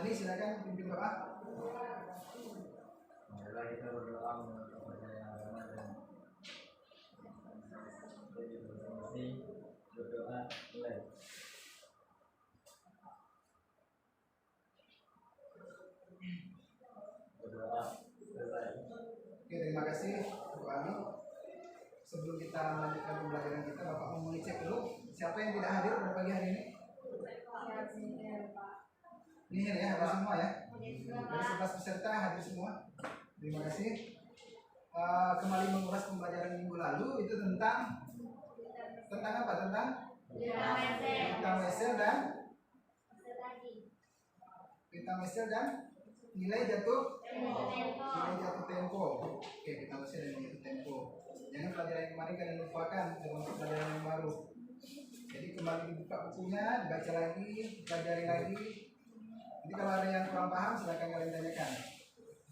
Ali silakan pimpin doa. Marilah kita berdoa kepada Yang Maha Esa dan berdoa mulai. Berdoa selesai. Oke, terima kasih Bu Ali. Sebelum kita melanjutkan pembelajaran kita, Bapak mau mengecek dulu siapa yang tidak hadir pada pagi hari ini. Ini ya, hadir semua ya. Dari 11 peserta hadir semua. Terima kasih. Kembali mengulas pembelajaran minggu lalu itu tentang apa? Tentang Vita Wesel dan nilai jatuh tempo. Oke, Vita Wesel dan nilai jatuh tempo. Jangan pelajaran yang kemarin kalian lupakan, termasuk pelajaran yang baru. Jadi kembali dibuka bukunya, dibaca lagi, pelajari lagi. Nanti kalau ada yang kurang paham silakan kalian tanyakan.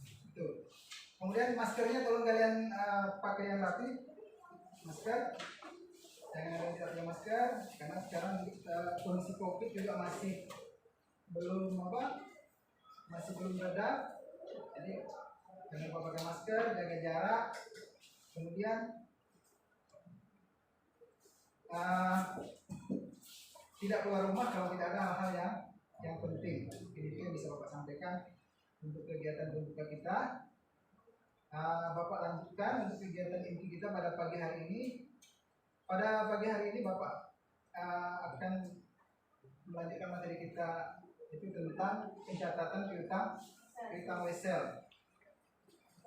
Itu. Kemudian maskernya tolong kalian pakai yang rapi. Masker. Jangan ada yang tidak pakai masker karena sekarang kondisi Covid juga masih belum reda. Jadi jangan lupa pakai masker, jaga jarak. Kemudian tidak keluar rumah kalau tidak ada hal-hal yang penting. Ini yang bisa Bapak sampaikan untuk kegiatan pembuka kita. Bapak lanjutkan untuk kegiatan inti kita pada pagi hari ini. Pada pagi hari ini Bapak akan melanjutkan materi kita itu tentang pencatatan piutang Wesel.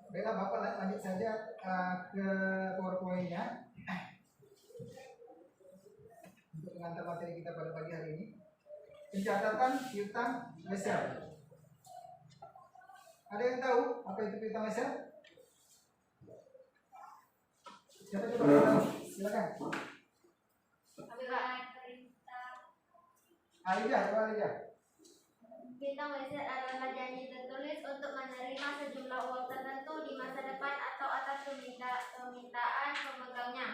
Baiklah Bapak lanjut saja ke PowerPoint-nya untuk pengantar materi kita pada pagi hari ini. Pencatatan piutang Wesel. Ada yang tahu apa itu piutang Wesel? Siapa coba? Silakan. Alija. Piutang Wesel adalah janji tertulis untuk menerima sejumlah uang tertentu di masa depan atau atas permintaan pemegangnya.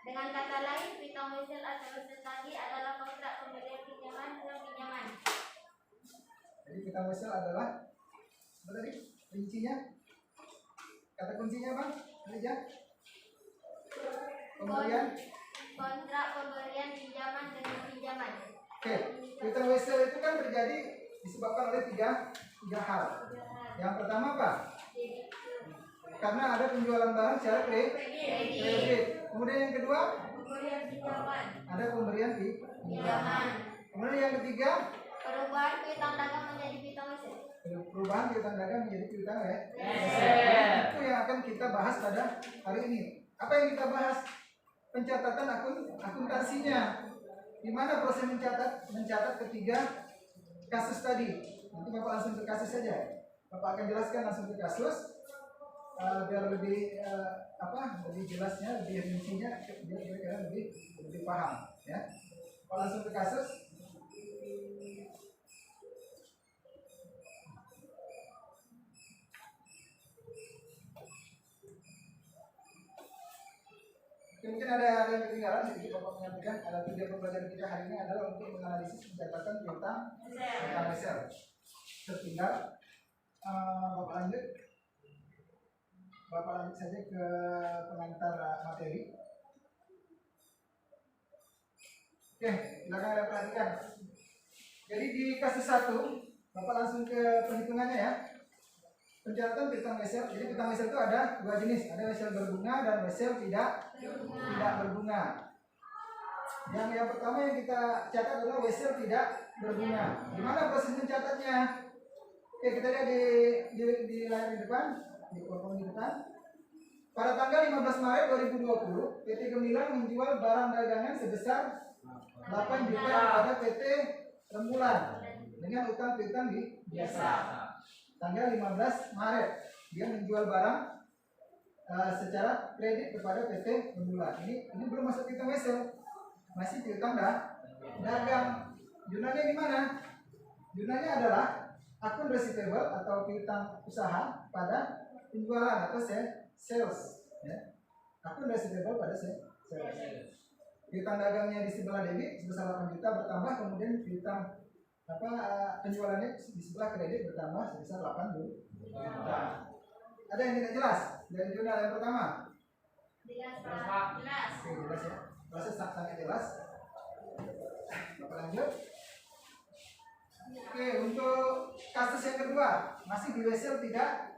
Dengan kata lain, piutang Wesel atau Wesel tadi adalah kontrak pemberian pinjaman dengan pinjaman. Jadi piutang Wesel adalah apa tadi? Rincinya? Kata kuncinya apa? Alija? Pemberian? Kontrak pemberian pinjaman dengan pinjaman. Oke, piutang Wesel itu kan terjadi disebabkan oleh tiga hal. Yang pertama apa? Karena ada penjualan barang secara kredit. Kemudian yang kedua? Pemberian pinjaman. Ada pemberian pinjaman. Kemudian yang ketiga? Perubahan piutang dagang menjadi piutang Wesel. Perubahan piutang dagang menjadi piutang Itu yang akan kita bahas pada hari ini. Apa yang kita bahas? Pencatatan akuntansinya. Di mana proses mencatat ketiga kasus tadi. Nanti Bapak langsung ke kasus saja. Bapak akan jelaskan langsung ke kasus biar lebih lebih jelasnya, lebih rincinya, biar kalian lebih paham. Ya. Bapak langsung ke kasus. Mungkin ada yang ketinggalan sedikit Bapak menyampaikan ada 3 pembelajaran kita hari ini adalah untuk menganalisis pencatatan piutang Wesel. Tertinggal Bapak lanjut saja ke pengantar materi. Oke, silakan Anda perhatikan. Jadi di kasus 1 Bapak langsung ke perhitungannya ya. Pencatatan piutang Wesel. Jadi piutang Wesel itu ada 2 jenis, ada Wesel berbunga dan Wesel tidak berbunga. Yang pertama yang kita catat adalah Wesel tidak berbunga. Gimana proses mencatatnya? Oke, kita lihat di layar di depan, di PowerPoint di depan. Pada tanggal 15 Maret 2020, PT Gemilang menjual barang dagangan sebesar 8 juta kepada PT Rembulan dengan utang piutang biasa. Tanggal 15 Maret dia menjual barang secara kredit kepada PT Rembulan. Ini belum masuk piutang Wesel, masih piutang dagang. Jurnalnya di mana? Jurnalnya adalah akun receivable atau piutang usaha pada penjualan atau sales. Ya. Akun receivable pada sales. Piutang dagangnya di sebelah debit sebesar 8 juta bertambah, kemudian piutang penjualannya di sebelah kredit bertambah sebesar 80 juta. Ada yang tidak jelas dari jurnal yang pertama? Jelas Pak. Jelas. Oke, jelas ya. Proses sangat jelas. Bapak lanjut. Oke, untuk kasus yang kedua masih di wesel tidak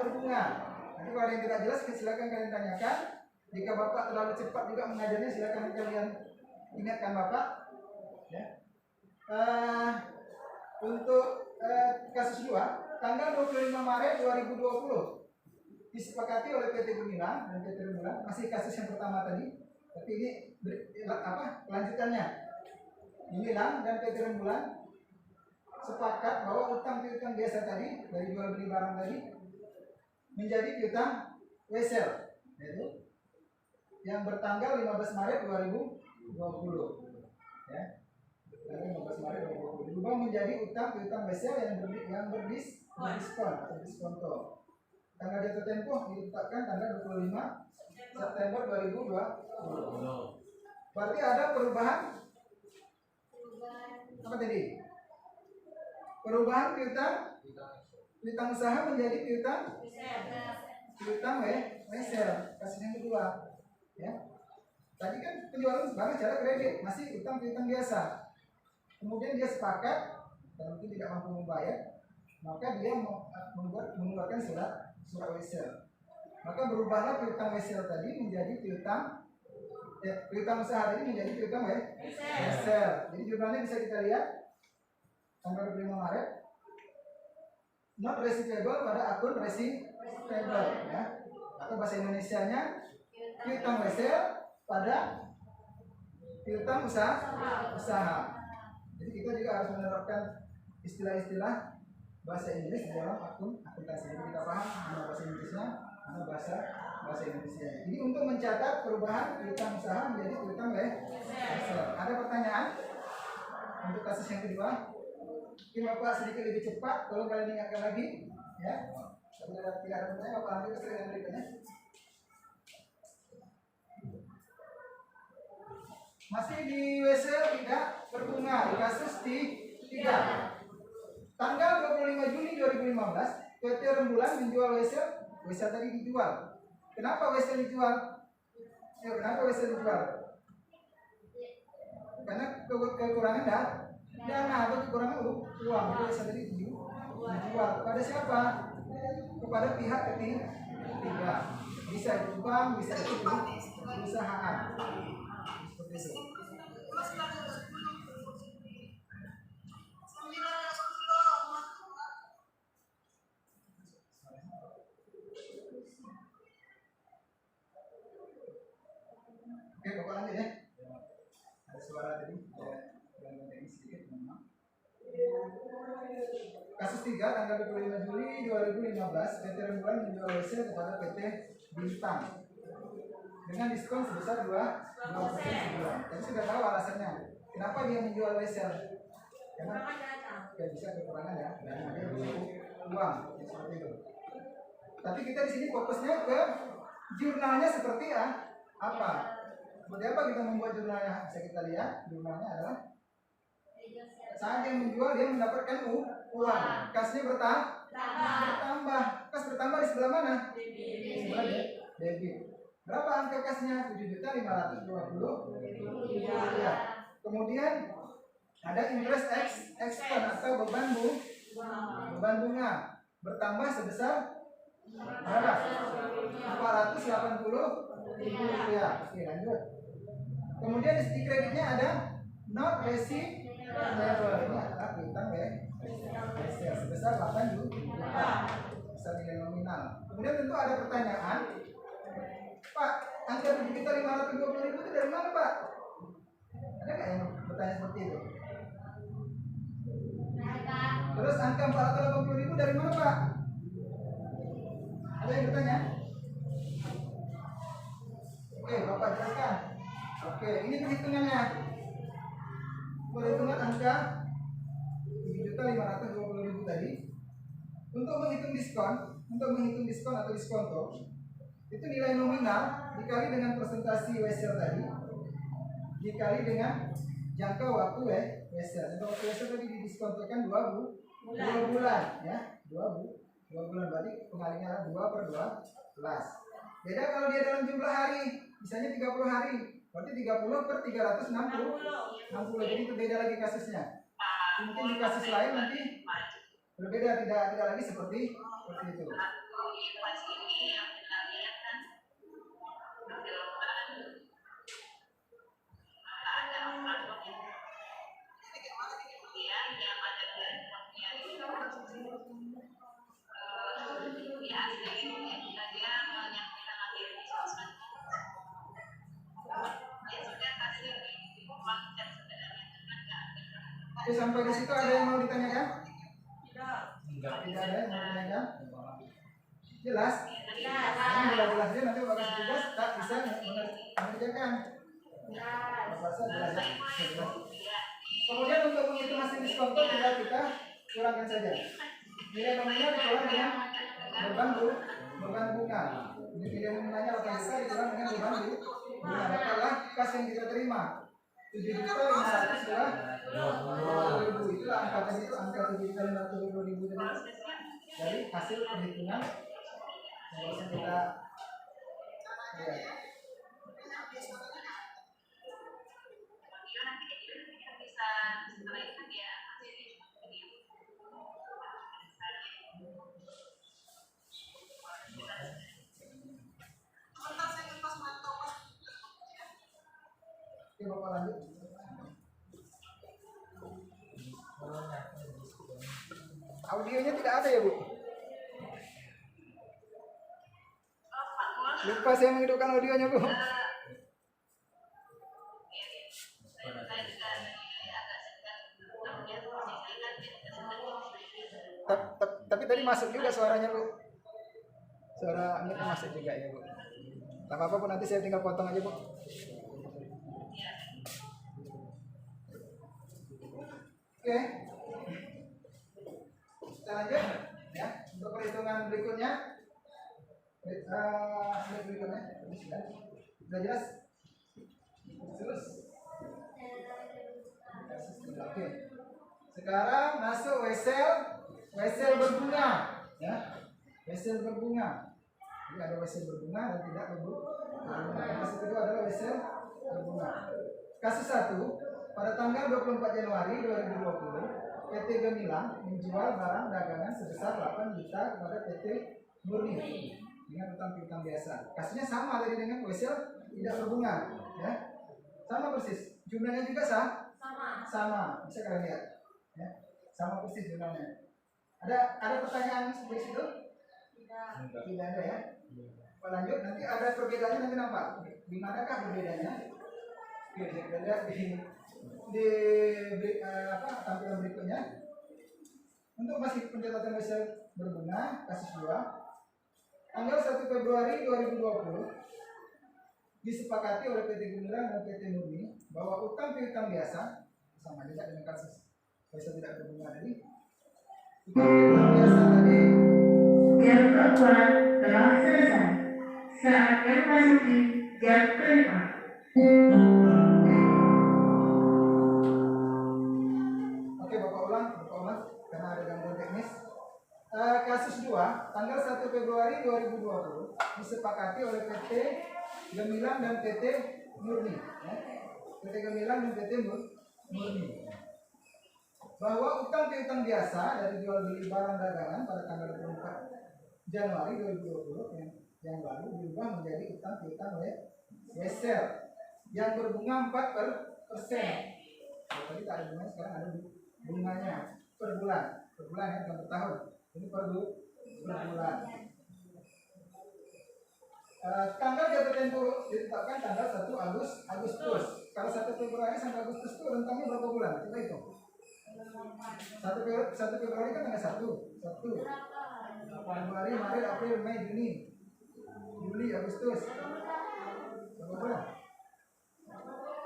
berbunga. Nanti kalau ada yang tidak jelas silakan kalian tanyakan. Jika Bapak terlalu cepat juga mengajarnya silakan kalian ingatkan Bapak. Ya. Untuk kasus 2 tanggal 25 Maret 2020 disepakati oleh PT Gumilang dan PT Rembulan, masih kasus yang pertama tadi, tapi ini kelanjutannya. Gumilang dan PT Rembulan sepakat bahwa utang piutang biasa tadi dari jual beli barang tadi menjadi piutang wesel, yaitu yang bertanggal 15 Maret 2020 ya. Tanggal 15 Maret 2020 berubah menjadi utang piutang wesel yang berdiskon atau diskonto. Tanggal jatuh tempo ditetapkan tanggal 25 September 2020. Berarti ada perubahan apa tadi? Perubahan piutang usaha menjadi piutang wesel. Kasus yang kedua, ya. Tadi kan penjualan barang secara kredit, masih utang piutang biasa. Kemudian dia sepakat dan mungkin tidak mampu membayar, maka dia mengeluarkan surat wesel. Maka berubahlah piutang wesel tadi menjadi piutang usaha tadi menjadi piutang wesel. Jadi jumlahnya bisa kita lihat tanggal 25 Maret. Not receivable pada akun receivable, ya. Atau bahasa Indonesianya piutang wesel pada piutang usaha. Jadi kita juga harus menerapkan istilah-istilah bahasa Inggris dalam akuntansi. Jadi kita paham mana bahasa Inggrisnya, mana bahasa Indonesia. Jadi untuk mencatat perubahan piutang usaha menjadi piutang wesel. Ada pertanyaan untuk kasus yang kedua? Mungkin Bapak sedikit lebih cepat, tolong kalian ingatkan lagi, ya. Kalau tidak ada pertanyaan, Bapak ambil ke yang berikutnya. Masih di wesel tidak berbunga di kasus 3. Tanggal 25 Juni 2015 PT Rembulan menjual wesel tadi dijual. Kenapa wesel dijual? Karena kekurangan dana atau kekurangan uang. Jadi wesel tadi dijual kepada siapa? Kepada pihak ketiga. Bisa itu bank, bisa itu perusahaan. Seperti itu. Oke, Bapak lanjut ya. Ada suara tadi, ada teknis sedikit, mohon maaf. Kasus 3 tanggal 25 Juli 2015 PT Rembulan menjual wesel kepada PT Bintang dengan diskon sebesar 2% sebulan. Tadi sudah tahu alasannya. Kenapa dia menjual wesel? Karena ya bisa kekurangan ya, dan dia butuh uang seperti itu. Tapi kita di sini fokusnya ke jurnalnya seperti apa? Seperti apa kita membuat jurnalnya? Bisa kita lihat jurnalnya adalah saat yang menjual dia mendapatkan uang. Kasnya bertambah. Kas bertambah di sebelah mana? Di sebelah debit. Berapa angka kasnya? 7.520.000 rupiah. Kemudian ada interest expense atau beban bunga bertambah sebesar berapa? 480.000 rupiah. Oke, lanjut. Kemudian di kreditnya ada not receivable. Ini adalah piutang sebesar 8 juta. Besar nilai nominal. Kemudian tentu ada pertanyaan, Pak, angka 7.520.000 itu dari mana, Pak? Ada nggak yang bertanya seperti itu? Terus angka 480.000 dari mana, Pak? Ada yang bertanya? Oke, Bapak jelaskan. Oke, ini perhitungannya. Perhitungan angka 7.520.000 tadi. Untuk menghitung diskon atau diskonto, itu nilai nominal dikali dengan presentasi wesel tadi dikali dengan jangka waktu wesel. Jangka waktu wesel tadi didiskontokan 2 bulan ya. 2 bulan berarti pengalinya 2/12. Beda kalau dia dalam jumlah hari, misalnya 30 hari, berarti 30/360. Jadi itu beda lagi kasusnya. Mungkin di kasus lain nanti berbeda, tidak lagi seperti itu. Oke, sampai di situ ada yang mau ditanyakan? Tidak ada yang mau ditanyakan? Jelas? Ini sudah jelas dia nanti bakal tugas tak bisa mengerjakan. Bahasa jelas ya? Jelas. Kemudian untuk menghitung hasil diskonto tinggal kita kurangkan saja. Nilai nominal dikurang dengan beban bunga. Jadi nilai nominalnya 8 juta dikurang dengan beban bunga. Dapatlah kas yang kita terima 7.520.000. Itulah angka tadi itu, angka 7.520.000 tadi dari hasil perhitungan yang bisa kita lihat. Oke, Bapak lanjut. Audionya tidak ada ya, Bu? Lupa saya menghidupkan audionya, Bu. Tapi tadi masuk juga suaranya, Bu. Suara mic masuk juga ya, Bu. Tak apa-apa, Bu, nanti saya tinggal potong aja, Bu. Oke. Kita lanjut ya. Untuk perhitungan berikutnya. Berikutnya. Sudah jelas? Terus. Oke. Sekarang masuk wesel berbunga ya. Wesel berbunga. Jadi ada wesel berbunga dan tidak berbunga. Kasus kedua adalah wesel berbunga. Kasus 1, pada tanggal 24 Januari 2020, PT Gemilang menjual barang dagangan sebesar 8 juta kepada PT Murni dengan utang piutang biasa. Kasusnya sama tadi dengan wesel tidak berbunga, ya, sama persis. Jumlahnya juga sama. Bisa kalian lihat, ya, sama persis jumlahnya. Ada pertanyaan seperti itu? Tidak ada ya. Lanjut, nanti ada perbedaannya nanti nampak. Di manakah perbedaannya? Oke, kita lihat di tampilan berikutnya. Untuk masih pencatatan wesel berbunga kasus 2, tanggal 1 Februari 2020 disepakati oleh PT Gemilang dan PT Murni bahwa utang piutang biasa sama juga dengan kasus wesel tidak berbunga tadi. Utang piutang biasa tadi jam keempat telah selesai. Saatnya memasuki jam kelima. Oke, Bapak ulang karena ada gangguan teknis. Kasus 2, tanggal 1 Februari 2020 disepakati oleh PT Gemilang dan PT Murni, ya. PT Gemilang dan PT Murni bahwa utang piutang biasa dari jual beli barang dagangan pada tanggal 24 Januari 2020 yang lalu berubah menjadi utang piutang wesel yang berbunga 4%. Tadi tak ada bunga, sekarang ada bunganya per bulan ya, bukan per tahun. Ini per bulan. Tanggal jatuh tempo ditetapkan tanggal 1 Agustus. Kalau 1 Februari sampai Agustus itu rentangnya berapa bulan? Kita hitung. 1 Februari kan tanggal 1. Februari, Maret, April, Mei, Juni, Juli, Agustus. Berapa bulan?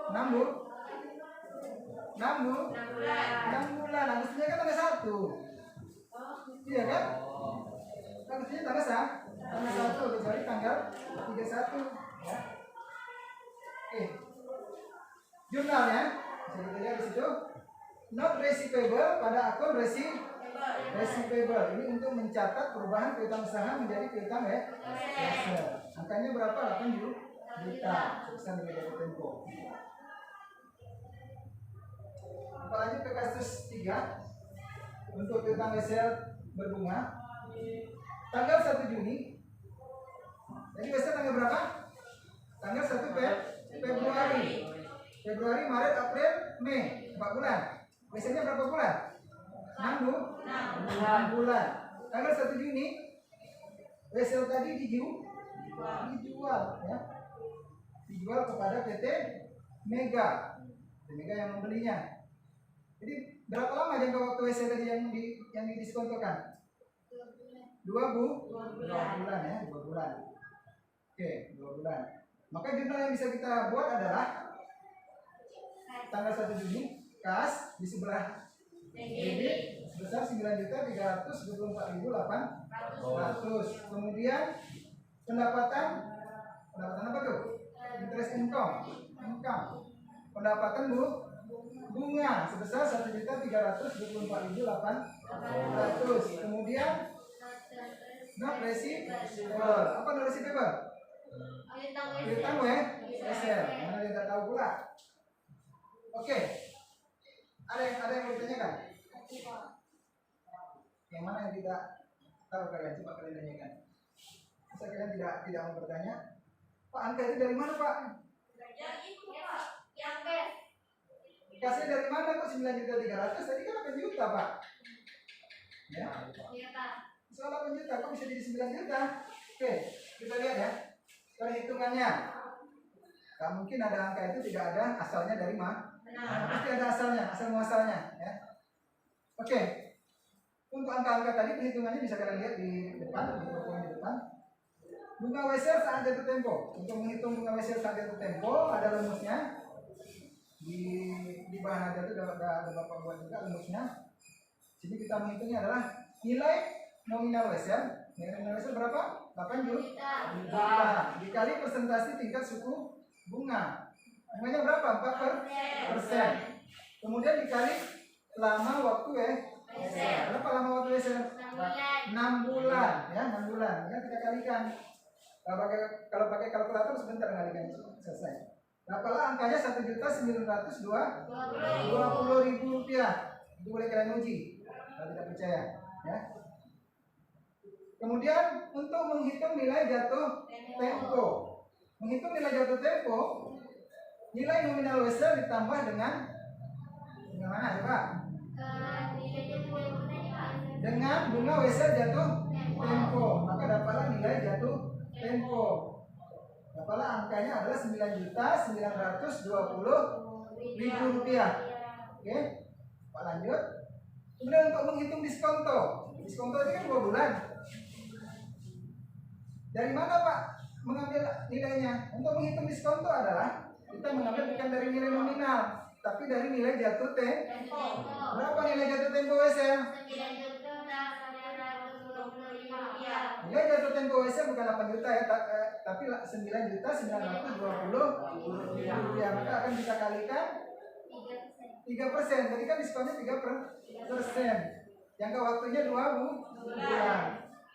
6 bulan. Agustusnya kan tanggal 1. Iya kan? Agustusnya tanggal 1, kecuali tanggal 31, ya. Oke. Jurnalnya kita lihat di situ. Not receivable pada akun receivable. Ini untuk mencatat perubahan piutang usaha menjadi piutang wesel. Angkanya berapa? 8 juta. Sebesar nilai jatuh tempo. Kita lanjut ke kasus 3 untuk piutang wesel berbunga. Tanggal 1 Juni. Jadi wesel tanggal berapa? Tanggal 1 Februari. Februari, Maret, April, Mei. 4 bulan. Weselnya berapa bulan? 6 bulan. Tanggal 1 Juni wesel tadi dijual ya. Dijual kepada PT Mega. PT Mega yang membelinya. Jadi berapa lama jangka waktu wesel tadi yang didiskontokan? 2 bulan ya, 2 bulan. Oke, 2 bulan. Maka jurnal yang bisa kita buat adalah tanggal 1 Juni, kas di sebelah debit sebesar 9.324.800. Kemudian pendapatan apa tuh? Interest income. Pendapatan bunga sebesar 1.324.800. Kemudian not receivable. Apa not receivable? Piutang wesel. Mana dia tak tahu pula. Oke. Ada yang mau ditanyakan? Yang mana yang tidak tahu kalian? Coba kalian tanyakan. Masa kalian tidak mau bertanya? Pak, angka itu dari mana, Pak? Kasih dari mana kok 9.300.000? Tadi kan 8 juta, Pak. Ya. Soal 8 juta kok bisa jadi 9 juta? Oke, kita lihat ya. Perhitungannya. Gak mungkin ada angka itu tidak ada asalnya dari mana? Pasti ada asalnya, asal muasalnya ya. Oke. Untuk angka-angka tadi perhitungannya bisa kalian lihat di depan, di poin di depan. Bunga wesel saat jatuh tempo. Untuk menghitung bunga wesel saat jatuh tempo ada rumusnya. Di bahan aja itu ada Bapak buat juga rumusnya. Sini kita menghitungnya adalah nilai nominal wesel. Nilai nominal wesel berapa? 8 juta. Dikali persentase tingkat suku bunga. Bunganya berapa? 4%. Kemudian dikali lama waktu wesel. Berapa lama waktu wesel? 6 bulan ya, 6 bulan. Ya kita kalikan. Kalau pakai kalkulator sebentar ngalikan selesai. Berapa angkanya? 1.920.000 rupiah. Itu boleh kalian uji kalau tidak percaya ya. Kemudian untuk menghitung nilai jatuh tempo. Menghitung nilai jatuh tempo, nilai nominal wesel ditambah dengan mana ya Pak? Dengan bunga wesel jatuh tempo, maka dapatlah nilai jatuh tempo. Dapatlah angkanya adalah 9.920.000 rupiah. Oke, Pak lanjut. Kemudian untuk menghitung diskonto, diskonto ini kan 2 bulan. Dari mana Pak mengambil nilainya? Untuk menghitung diskonto adalah kita mengambil bukan dari nilai nominal, tapi dari nilai jatuh tempo. Berapa nilai jatuh tempo wesel? 9.920.000 Nilai jatuh tempo wesel bukan 8 juta ya, tapi 9.920.000 rupiah. Maka akan kita kalikan 3%. Tadi kan diskonnya 3%. Jangka waktunya 2 bulan.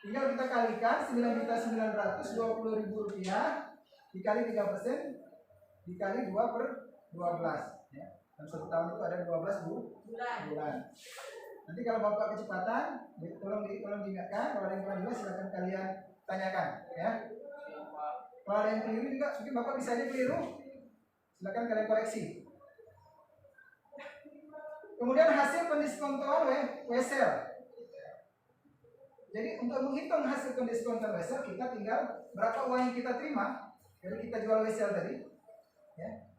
Tinggal kita kalikan 9.920.000 rupiah dikali 3% dikali 2/12 ya. Dalam 1 tahun itu ada 12 bulan. Nanti kalau Bapak kecepatan, tolong diingatkan. Kalau ada yang kurang jelas silakan kalian tanyakan ya. Kalau ada yang keliru juga mungkin Bapak bisa aja keliru. Silakan kalian koreksi. Kemudian hasil pendiskontoan wesel. Jadi untuk menghitung hasil pendiskontoan wesel kita tinggal berapa uang yang kita terima dari kita jual wesel tadi ya.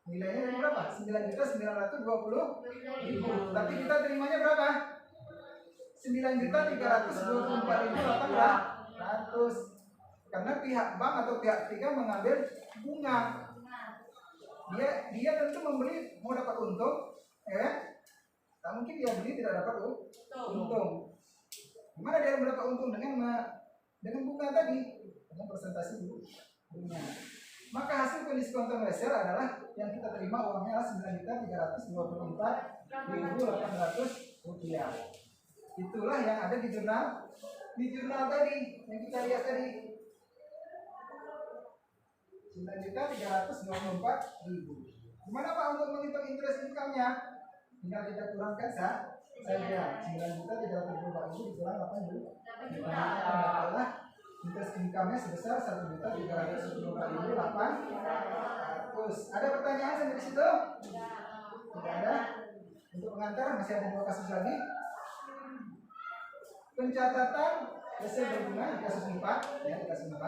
Nilainya dari berapa? 9.920.000. Tapi kita terimanya berapa? 9.324.800. Karena pihak bank atau pihak ketiga mengambil bunga. Dia tentu membeli mau dapat untung, ya. Tak mungkin dia beli tidak dapat untung. Gimana dia mendapat untung dengan bunga tadi? Dengan persentase bunga. Maka hasil pendiskontan wesel adalah yang kita terima uangnya adalah 9.324.800 rupiah. Itulah yang ada di jurnal tadi yang kita lihat tadi. 9.324.000. Gimana Pak untuk menghitung interest income-nya? Tinggal kita kurangkan saja. 9.324.000 dikurang 8 juta. Dapatlah interest income-nya sebesar 1.324.800. Ada pertanyaan sampai di situ? Tidak ada. Untuk pengantar masih ada 2 kasus lagi. Pencatatan wesel berbunga di kasus 4, ya, di kasus 4.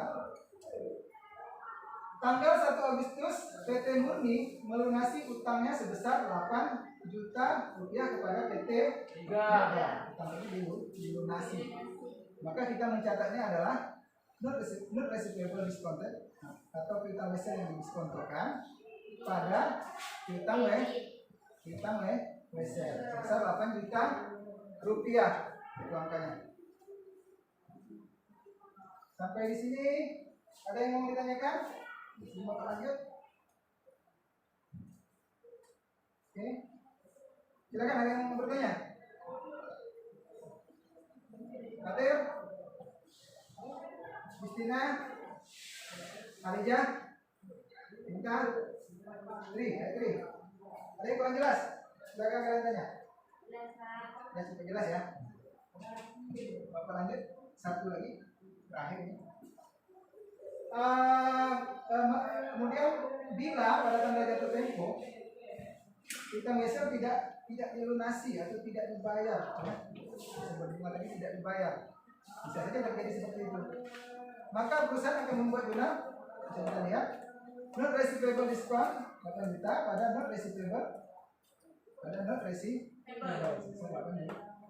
Tanggal 1 Agustus, PT Murni melunasi utangnya sebesar 8 juta rupiah kepada PT Mega. Utang ini dilunasi. Maka kita mencatatnya adalah not receivable discounted atau piutang wesel yang didiskontokan pada piutang wesel sebesar 8 juta rupiah. Itu angkanya. Sampai di sini ada yang mau ditanyakan? Sebelum lanjut. Oke. Silakan, ada yang mau bertanya? Katir, Justina, Alija, Minta, Tri. Ada yang kurang jelas? Silakan kalian tanya. Ya, cukup jelas ya. Bapak lanjut. Satu lagi terakhir ini. Kemudian bila pada tanggal jatuh tempo piutang wesel tidak dilunasi atau tidak dibayar, ya. Sebelumnya tadi tidak dibayar, bisa saja terjadi seperti itu. Maka perusahaan akan membuat jurnal, bisa kita lihat, not receivable discount 8 juta pada not receivable sebesar 8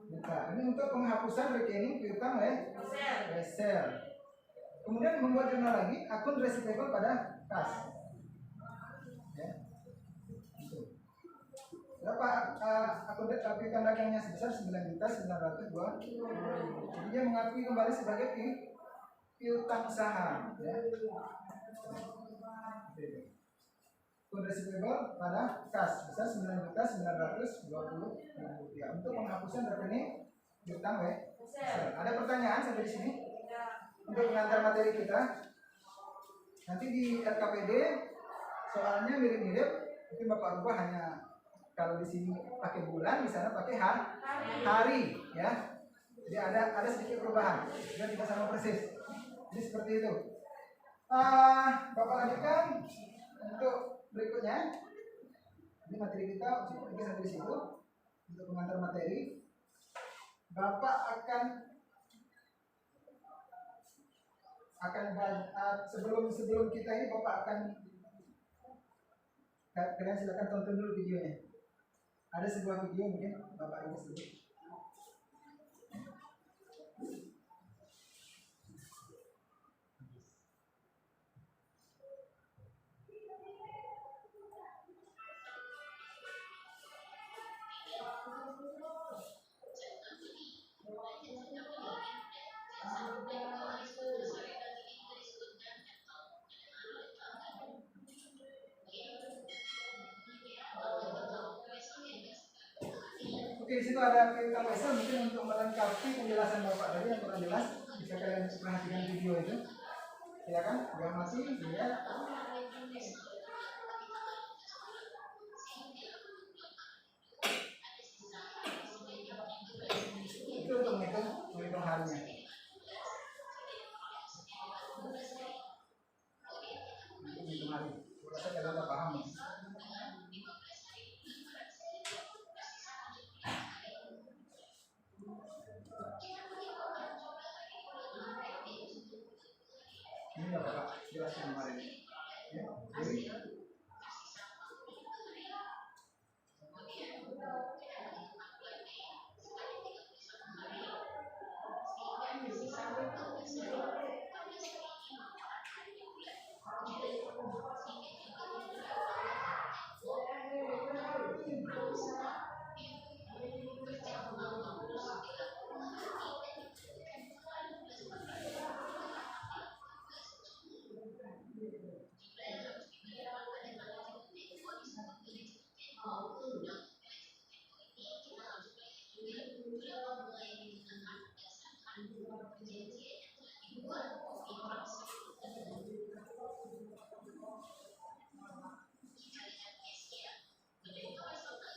juta. Ini untuk penghapusan rekening piutang wesel. Kemudian membuat jurnal lagi akun receivable pada kas. Ya. Berapa akun piutang dagangnya sebesar 9.902. Jadi dia mengakui kembali sebagai piutang usaha. Ya. Akun receivable pada kas sebesar 9.920 rupiah untuk penghapusan rekening piutang wesel. Ada pertanyaan sampai di sini? Untuk pengantar materi kita nanti di LKPD soalnya mirip-mirip, mungkin Bapak rubah hanya kalau di sini pakai bulan, di sana pakai hari, ya. Jadi ada sedikit perubahan dan tidak sama persis. Jadi seperti itu. Bapak lanjutkan untuk berikutnya. Ini materi kita cukup sampai di situ. Untuk pengantar materi, Bapak akan sebelum kita ini Bapak akan kalian silakan tonton dulu videonya. Ada sebuah video mungkin Bapak ini sedikit. Oke, di situ ada piutang wesel. Mungkin untuk melengkapi penjelasan Bapak tadi yang kurang jelas, bisa kalian perhatikan video itu. Silakan, jangan masih dilihat. Itu untuk menghitung harinya. Untuk menghitung hari. Saya rasa kalian sudah paham. Ini ya Bapak jelaskan kemarin. Ya, jadi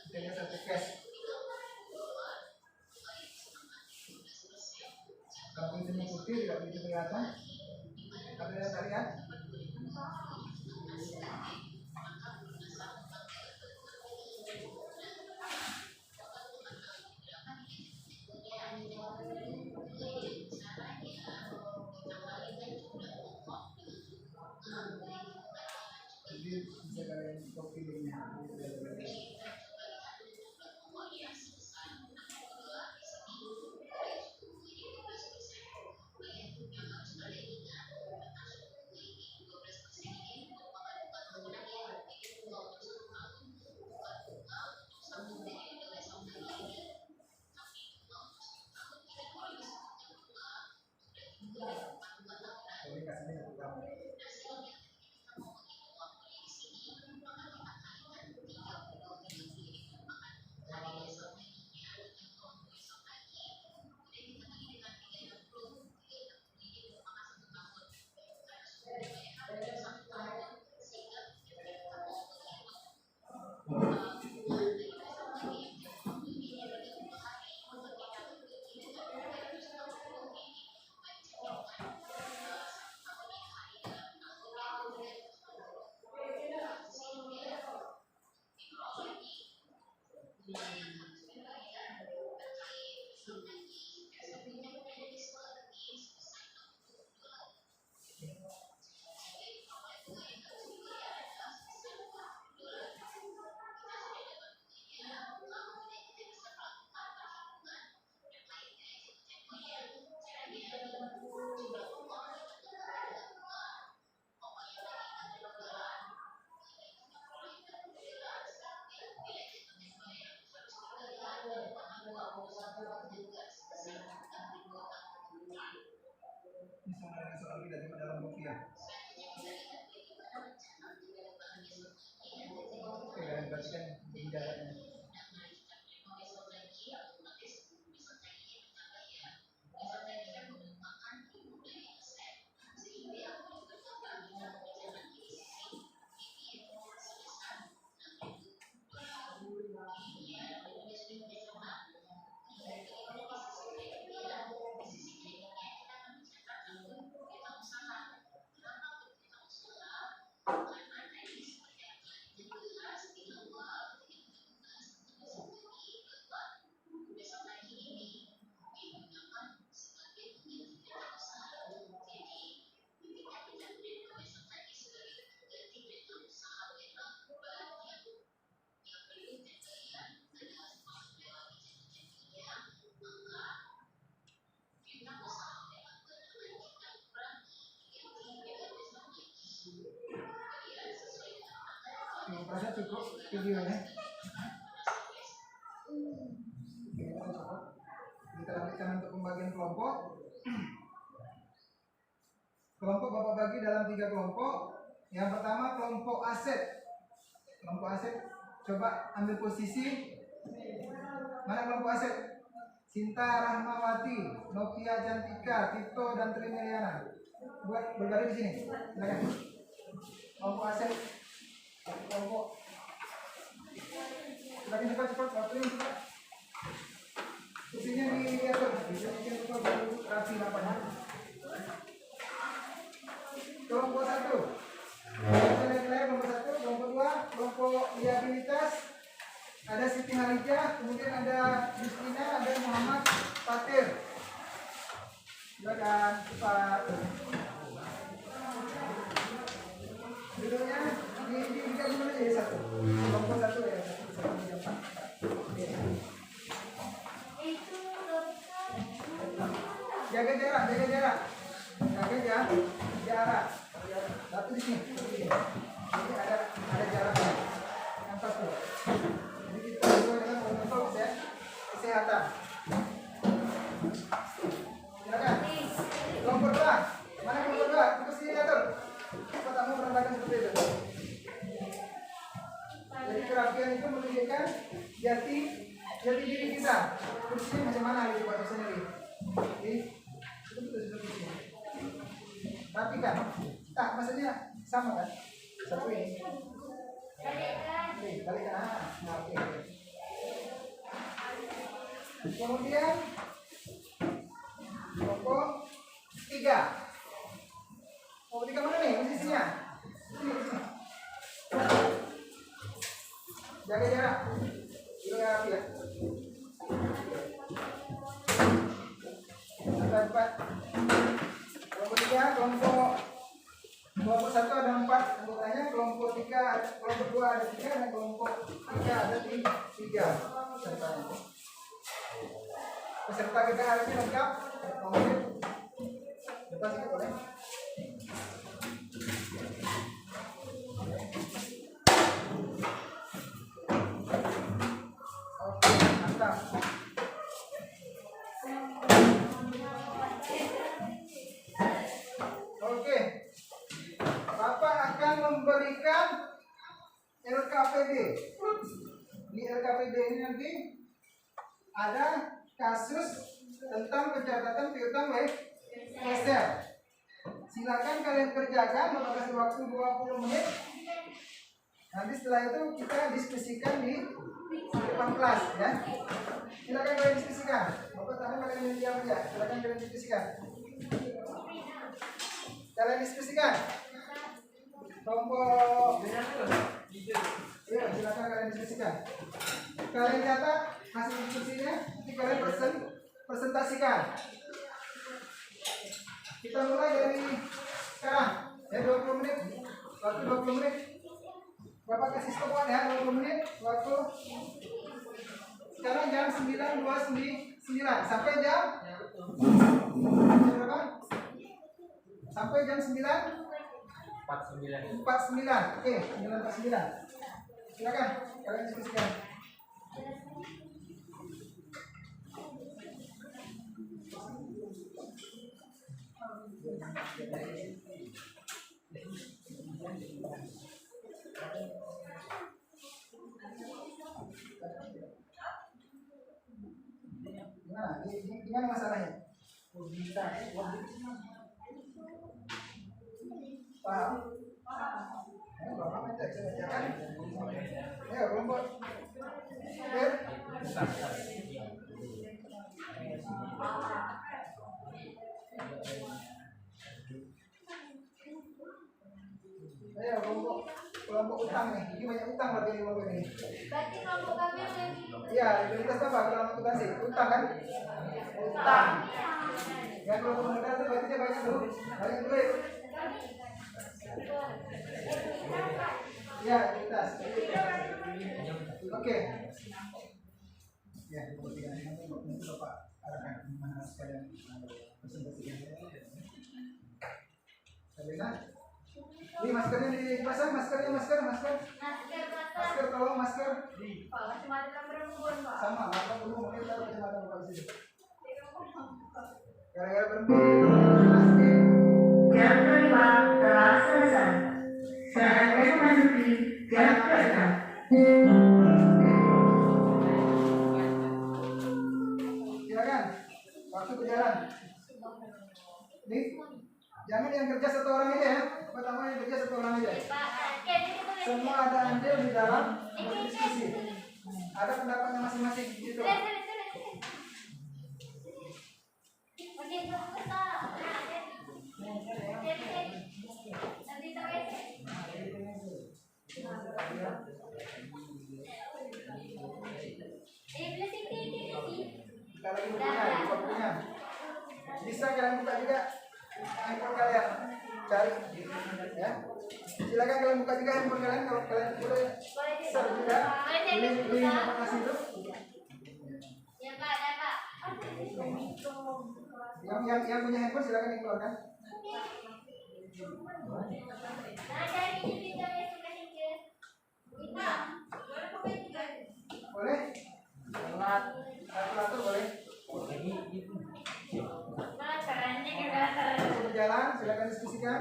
Kita lihat satu cash. Kalau kuncinya putih tidak begitu kelihatan. Tapi kita lihat. Jadi bisa kalian copy linknya. Ini kasihnya satu kamar. Ini sama dengan soal kita cuma dalam rupiah. Oke, kalian perhatikan pembicaranya. Rasa cukup videonya. Oke, cukup. Kita lanjutkan untuk pembagian kelompok. Kelompok Bapak bagi dalam 3 kelompok. Yang pertama kelompok aset. Kelompok aset, coba ambil posisi. Mana kelompok aset? Sinta Rahmawati, Novia Cantika, Tito dan Trineliana. Buat berbaring di sini. Silakan. Kelompok aset. Kelompok. Silakan cepat waktunya cepat. Kursinya diatur, bisa bikin rapi lapangnya. Kelompok 1. Kelompok 1, kelompok 2, kelompok disabilitas. Ada Siti Halijah, kemudian ada Justina, ada Muhammad Fatir. Silakan cepat. Duduknya di dulu aja satu. Kelompok 1 ya, 1. Jaga jarak. Jarak. Satu di sini. Ini ada jaraknya. Yang pas tuh. Jadi kita sesuai dengan protokol kesehatan. Silakan. Kelompok 2. Mana kelompok 2? Terus sini atur. Kita tak mau berantakan seperti itu. Jadi kerapian itu menunjukkan jati diri kita. Kursinya macam mana gitu Pak sendiri. Oke. sama kan? Satu ini. Balikkan. Oke, balik kanan. Nah, oke. Kemudian kelompok 3. Kelompok 3 mana nih posisinya? Sini. Jaga jarak. Itu nggak rapi ya. Empat. Kelompok 3, kelompok 1 ada 4 anggotanya, kelompok 2 ada 3, dan kelompok 3 ada 3 pesertanya. Peserta kita hari ini lengkap. Komplit. Depan sedikit boleh. Oke, mantap. Oke, Bapak akan memberikan LKPD. Di LKPD ini nanti ada kasus tentang pencatatan piutang WSR. Silakan kalian kerjakan, Bapak kasih waktu 20 menit. Nanti setelah itu kita diskusikan di depan kelas ya. Silakan kalian diskusikan. Bapak tahu kalian diam aja. Silakan kalian diskusikan. Kalian diskusikan. Kelompok. Ya, silakan kalian diskusikan. Kalian catat hasil diskusinya, nanti kalian presentasikan. Kita mulai dari sekarang. Ya 20 menit. Waktu 20 menit. Bapak kasih stopwatch ya 20 menit. Waktu sekarang jam 9.29 sampai jam berapa? Sampai jam 9.49. 49. Oke, 9.49. Silakan kalian diskusikan. Gimana masalahnya? Paham? Bapak minta saya bacakan. Ya, kelompok. Oke. Ayo kelompok utang nih. Ini banyak utang berarti di kelompok ini. Berarti kelompok kami yang Iya, likuiditas apa? Kelompok akuntansi. Utang kan? Utang. Yang kelompok modal itu berarti dia banyak dulu. Banyak duit. Ya, likuiditas. Oke. Ya, kemudian nanti Bapak arahkan gimana sekalian presentasinya. Sabina, ini maskernya dipasang, masker. masker Masker tolong masker. Pak kacamata perempuan Pak. Sama, mata dulu mungkin taruh kacamata Bapak di sini. Gara-gara berhenti. Jam kelima telah selesai. Saatnya memasuki jam keenam. Silakan. Waktu berjalan. Nih, jangan yang kerja satu orang aja ya. Pertama yang kerja satu orang aja. Pak, Semua ada andil di dalam diskusi. Ada pendapatnya masing-masing gitu. Kita lagi bukunya. Bisa kalian buka juga handphone kalian. Cari ya. Silakan kalian buka juga handphone kalian kalau kalian boleh share juga. Ini informasi itu. Ya Pak, ya Pak. Yang punya handphone silakan dikeluarkan. Nah, cari video yang suka hingga. Kita. Boleh? Kalkulator boleh? Malah kerennya kita Berjalan, silakan diskusikan.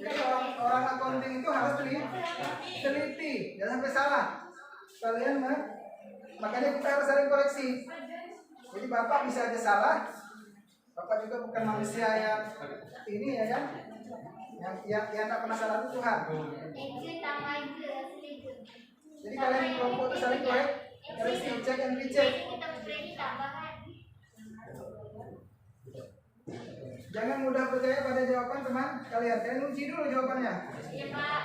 Jadi orang accounting itu harus teliti, jangan sampai salah. Kalian Makanya kita harus saling koreksi. Jadi Bapak bisa aja salah. Bapak juga bukan manusia yang ini ya kan? Yang tak pernah salah itu Tuhan. Jadi kalian kelompok itu saling koreksi, cek dan recheck. Jangan mudah percaya pada jawaban teman kalian. Kalian uji dulu jawabannya. Iya Pak.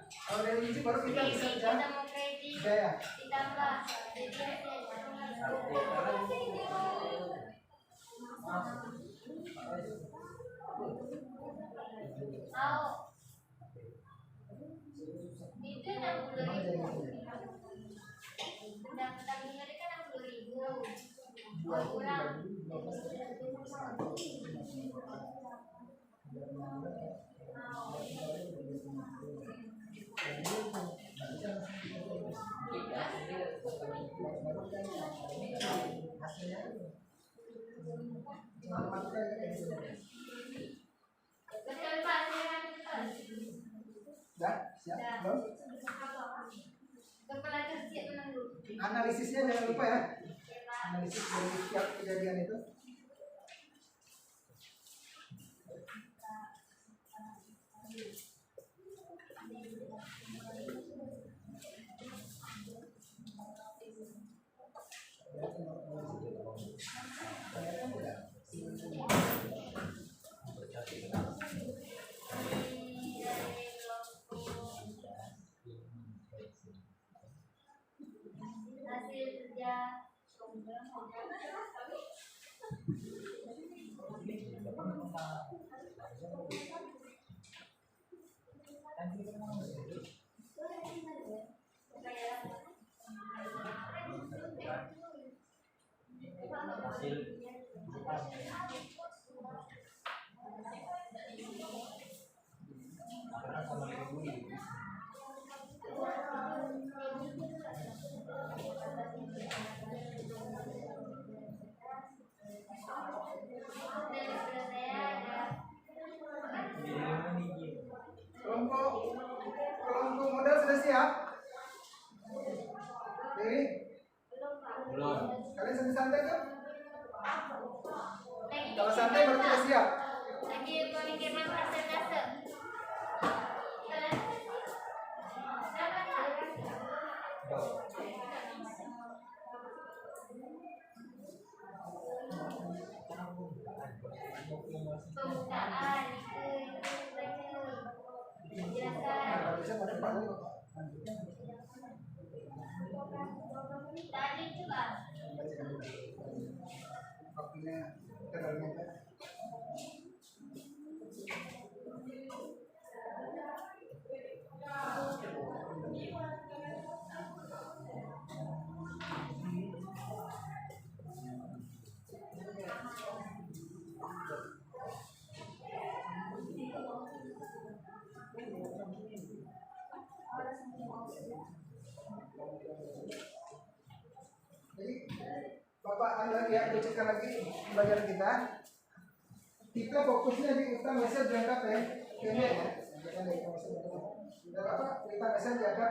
Kalau dari uji baru kita bisa Kita mau kredit. percaya. Ditambah. Tahu. Itu 60.000. Pendaftaran ini kan 60.000. Oh, kurang. Betul Pak, Dah, siap, belum? kepala kerja menunggu. Analisisnya jangan lupa ya. Ya Pak. Analisis dari setiap kejadian itu. Hasil kerja Hasil Kelompok modal sudah siap? Dewi, belum. kalian santai-santai kan? lagi Kalau santai baru kita siap. lagi pemikiran persentase. Pembukaan penjelasan Kalau bisa pada depan dulu. tadi juga Waktunya terlalu mepet. Jadi Bapak lagi ya, ucapkan lagi pembelajaran kita. Kita fokusnya di utang mesej jangka pendek ya. Kita apa? Utang mesej jangka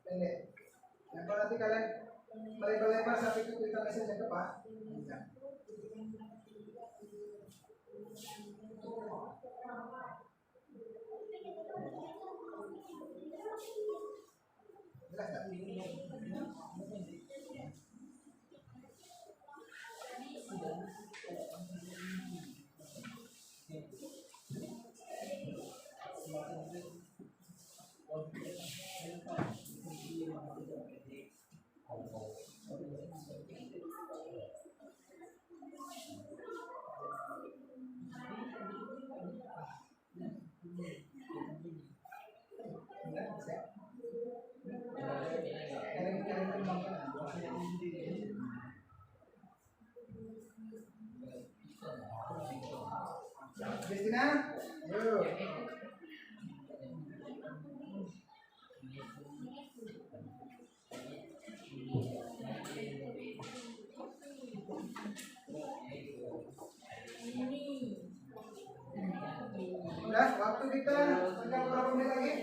pendek. Yang kalau nanti kalian melebar-lebar sampai ke utang mesej jangka panjang. Jelas nggak? Justina, yuk. Udah, waktu kita tinggal berapa menit lagi?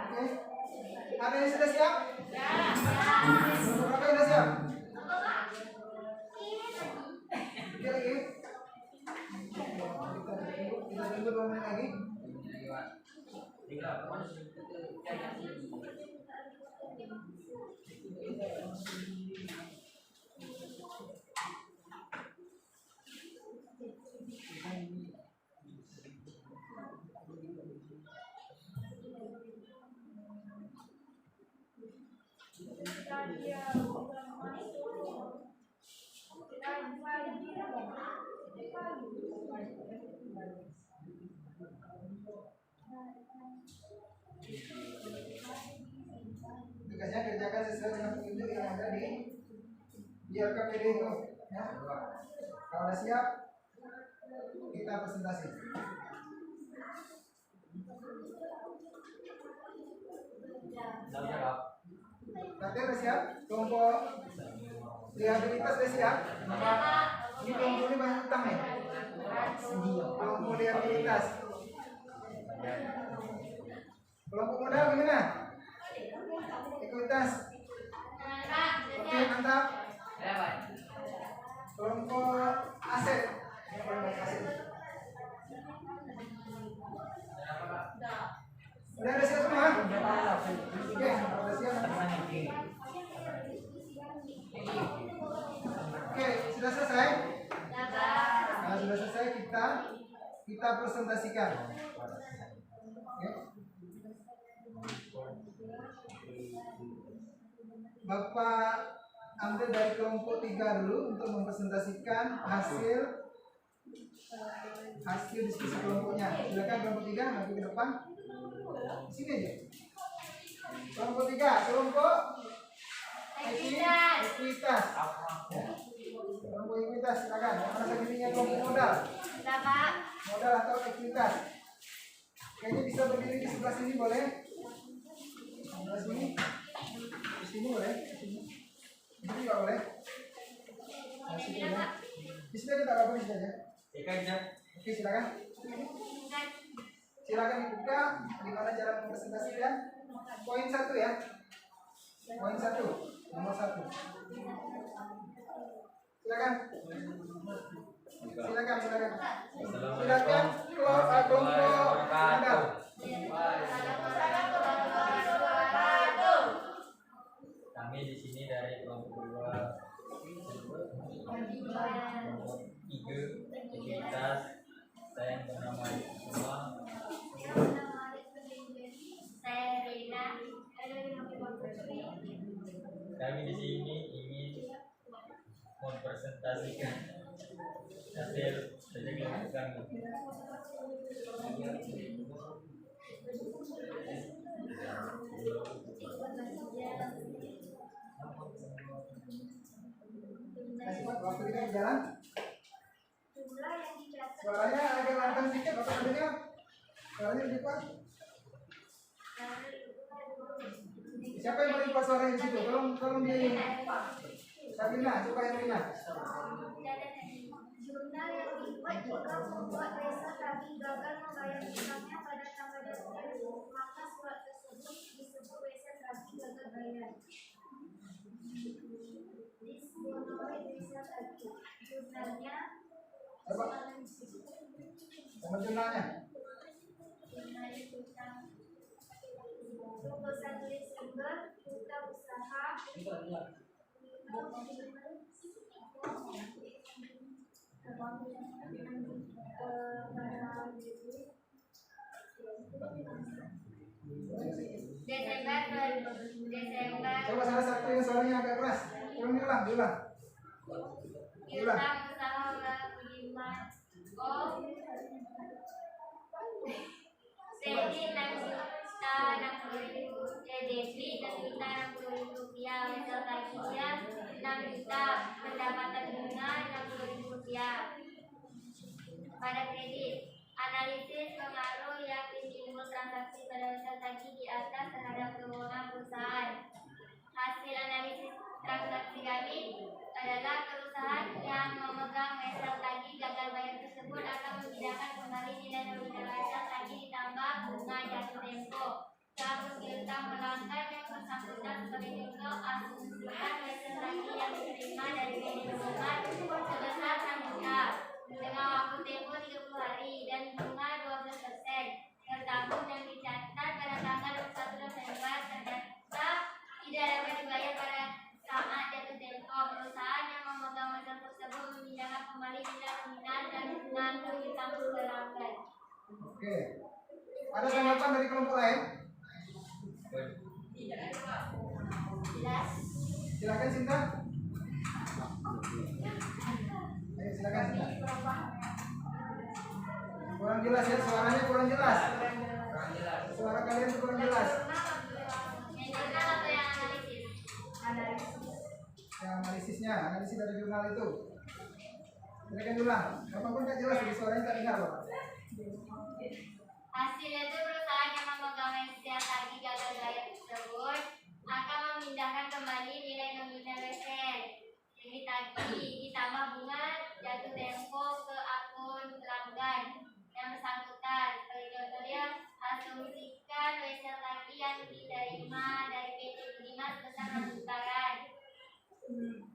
Oke. Ada yang sudah siap? ya. Tugasnya kerjakan sesuai dengan petunjuk yang ada di RKPD itu. Ya. Kalau udah siap, kita presentasi. Tapi udah siap? Kelompok rehabilitas udah siap? Maka ini kelompok ini banyak utang nih. Kelompok rehabilitas. Kelompok modal gimana? Ekuitas. Oke, mantap. Kelompok aset. Udah ada siap semua? Oke, udah siap. Oke, sudah selesai? Nah, sudah selesai kita presentasikan. Oke. Bapak ambil dari kelompok 3 dulu untuk mempresentasikan hasil diskusi kelompoknya. Silakan kelompok 3 maju ke depan. Di sini aja. Kelompok 3, kelompok ekuitas. Kelompok ekuitas, silakan. Mana segitinya kelompok modal? Modal atau ekuitas. Kayaknya bisa berdiri di sebelah sini boleh? Sebelah sini. Di sini boleh? Di sini juga boleh? Di sini ya. Di sini kita apa di sini aja? Oke, silakan. Silakan dibuka gimana cara mempresentasikan. Poin 1 ya. Poin 1, nomor 1. Silakan. Silakan. Silakan kelompok modal. Kami di sini dari kelompok 2, kelompok 3, ekuitas. Saya yang bernama semua. Kami di sini ingin mempresentasikan hasil kerja kelompok kami. Kasih waktu kita berjalan. Suaranya agak lantang sedikit, Bapak dengar? Suaranya lebih kuat. Siapa yang paling kuat suaranya di situ? Tolong dia ini. Sabina, coba yang Rina. Jurnal yang dibuat juga membuat Reza kami gagal membayar utangnya pada tanggal Desember, maka surat tersebut disebut Reza kami gagal bayar. Disbonoid Reza kami. Jurnalnya Sama jurnalnya. Jurnalnya tentang 21 Desember kita usaha Desember. Coba salah satu yang suaranya agak keras. Diulang. Kita usaha Budiman. Oh, Dedi 60.000, Devi dan Wita 60.000 rupiah, Wesel Tagia 6 juta, pendapatan bunga 60.000 rupiah. Pada kredit, analisis pengaruh yang timbul transaksi pada Wesel Tagi di atas terhadap keuangan perusahaan. Hasil analisis transaksi kami adalah perusahaan yang memegang Wesel Tagi gagal bayar tersebut akan memindahkan kembali nilai nominal Wesel Tagi ditambah bunga jatuh tempo. Seharus piutang pelanggan yang bersangkutan sebagai contoh asumsikan Wesel Tagi yang diterima dari manajemen sebesar 6 juta dengan waktu tempo 30 hari dan bunga 12% per tahun yang dicatat Oke. Ada tanggapan dari kelompok lain? Jelas? Silakan Sinta. Ayo silakan Sinta. Kurang jelas ya, suaranya kurang jelas. Suara kalian kurang jelas. Yang jurnal atau yang analisis? Yang analisis dari jurnal itu. Silakan ulang. Apapun nggak jelas, jadi suaranya tak dengar loh. Hasilnya itu perusahaan yang memegang wesel tagi gagal bayar tersebut akan memindahkan kembali nilai nominal wesel yang ditagih ditambah bunga jatuh tempo ke akun pelanggan yang bersangkutan. Sebagai contohnya, asumsikan wesel tagi yang diterima dari PT Budiman sebesar 6 jutaan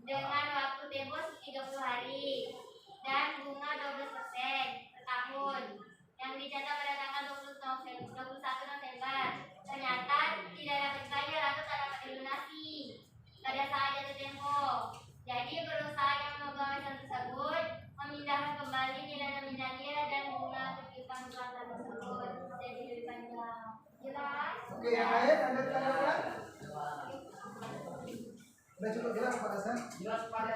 dengan waktu tempo 30 hari dan bunga 12% per tahun yang dicatat pada tanggal 21 November. Ternyata tidak dapat bayar atau tak dapat dilunasi pada saat jatuh tempo. Jadi perusahaan yang memegang wesel tersebut memindahkan kembali nilai nominalnya dan bunga piutang pelanggan tersebut. Jadi lebih panjang. Jelas? Oke, yang lain ada tanggapan? Udah cukup jelas Pak Hasan? Jelas Pak.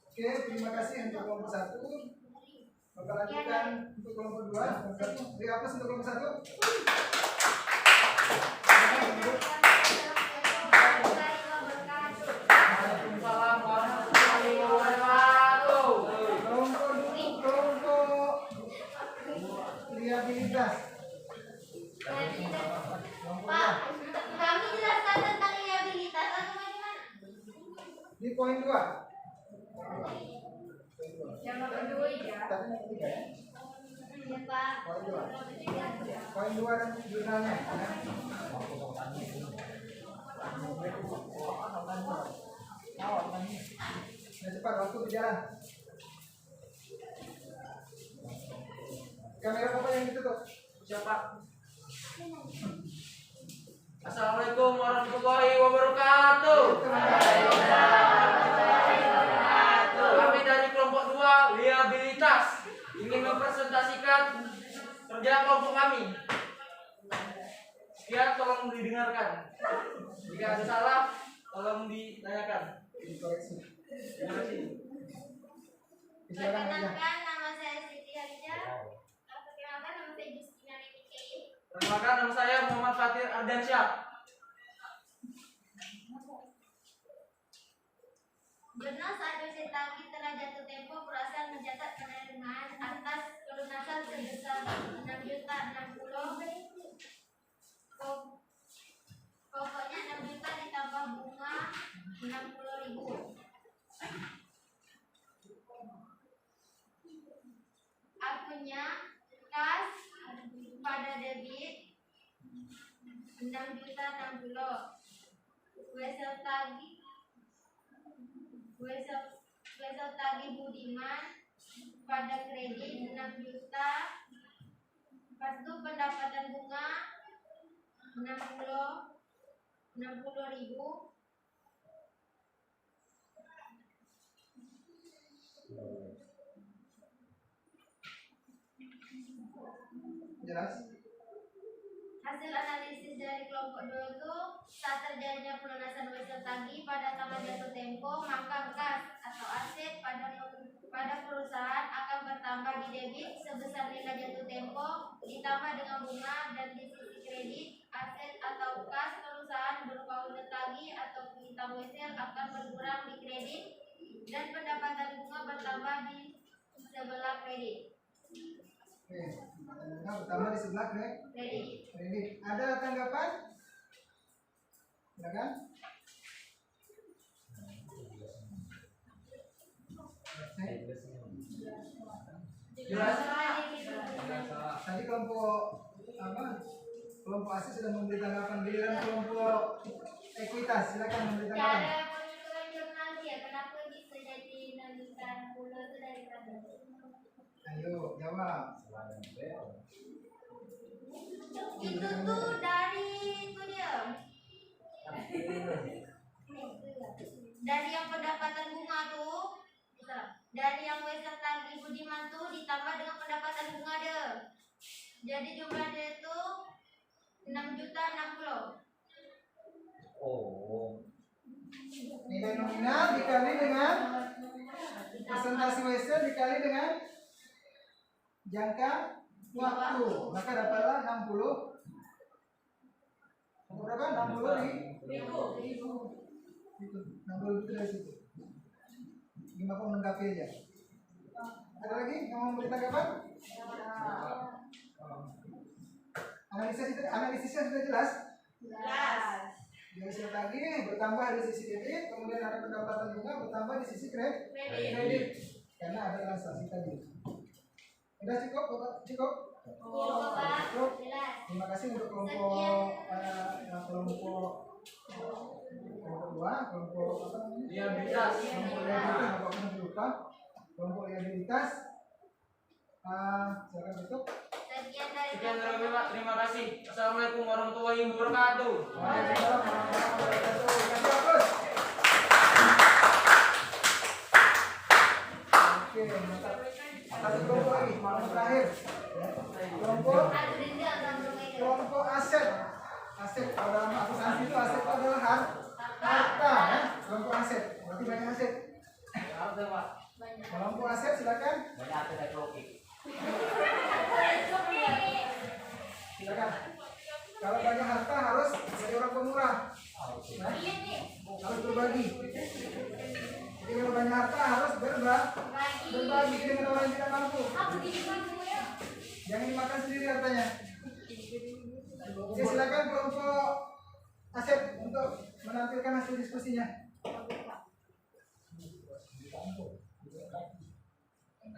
Oke, terima kasih untuk kelompok 1. Bapak lanjutkan untuk kelompok 2. Beri aplaus untuk kelompok 1. Waalaikumsalam warahmatullahi wabarakatuh. Kelompok liabilitas. Pak, kami jelaskan tentang liabilitas atau bagaimana? Di poin 2. Yang nomor 2 ya. Tadi yang ketiga ya. Ya Pak. Poin 2. Poin 2 dan jurnalnya. Ya. Nah, cepat waktu berjalan. Kamera apa yang ditutup? Siapa? Assalamualaikum warahmatullahi wabarakatuh. Kami dari kelompok 2 liabilitas ingin mempresentasikan kerja kelompok kami. Sekian, tolong didengarkan. Jika ada salah, tolong ditanyakan. Dikoreksi. Terima kasih. Silakan aja. Perkenalkan, nama saya Siti Harja. Perkenalkan, nama saya Justina Letikai. Perkenalkan, nama saya Muhammad Fatir Ardiansyah. Jurnal saat dosen tagi telah jatuh tempo perusahaan mencatat penerimaan atas pelunasan sebesar 6.060. Pokoknya 6 juta ditambah bunga 60.000. Akunnya kas pada debit 6.060. Wesel tagi Budiman pada kredit 6 juta. Kartu pendapatan bunga 60.000. Jelas? Hasil analisis dari kelompok 2 itu saat terjadinya pelunasan wesel tagih pada tanggal jatuh tempo, maka kas atau aset pada perusahaan akan bertambah di debit sebesar nilai jatuh tempo ditambah dengan bunga, dan di sisi kredit aset atau kas perusahaan berupa unit tagih atau piutang wesel akan berkurang di kredit dan pendapatan bunga bertambah di sebelah kredit. Oke, pertama di sebelah Kredit. kredit. Ada tanggapan? Silakan. Jelas. Tadi kelompok apa? Kelompok ASI sudah memberi tanggapan, giliran kelompok ekuitas. Silakan memberi tanggapan. Cara penghitungan jurnal dia, kenapa bisa jadi 60 itu dari mana? Ayo jawab. Itu tuh dari itu dia. Dari yang pendapatan bunga tuh, dari yang wesel tagih Budiman tuh ditambah dengan pendapatan bunga dia. Jadi jumlahnya itu 6.060.000. Oh. Nilai nominal dikali dengan presentasi Wesel dikali dengan jangka waktu, maka dapatlah 60. Berapa? 60.000. Itu 60.000 dari situ. Gimana kau menanggapi aja? Ada lagi yang mau beri tanggapan? Analisisnya sudah jelas. Dari sisi tadi bertambah di sisi debit, kemudian ada pendapatan bunga bertambah di sisi kredit, karena ada transaksi tadi. Sudah cukup, Bapak? Cukup? Cukup. Terima kasih untuk kelompok dua, kelompok apa namanya? Liabilitas. Kelompok liabilitas, Bapak pernah lupa. Kelompok liabilitas. Silakan tutup. Sekian dari Sekian dari Pak. Terima kasih. Assalamualaikum warahmatullahi wabarakatuh. Waalaikumsalam warahmatullahi wabarakatuh. Kasih bagus. Oke, satu kelompok lagi, yang terakhir. Ya. Kelompok aset. Aset kalau dalam akuntansi itu aset itu adalah harta, ya. Kelompok aset. Berarti banyak aset. Kelompok aset silakan. Banyak ada dari Rocky. Silakan. Kalau banyak harta harus jadi orang pemurah. Nah, harus berbagi. Jadi kalau banyak harta harus berbagi dengan orang yang tidak mampu. Jangan dimakan sendiri hartanya. Oke, silakan kelompok aset untuk menampilkan hasil diskusinya.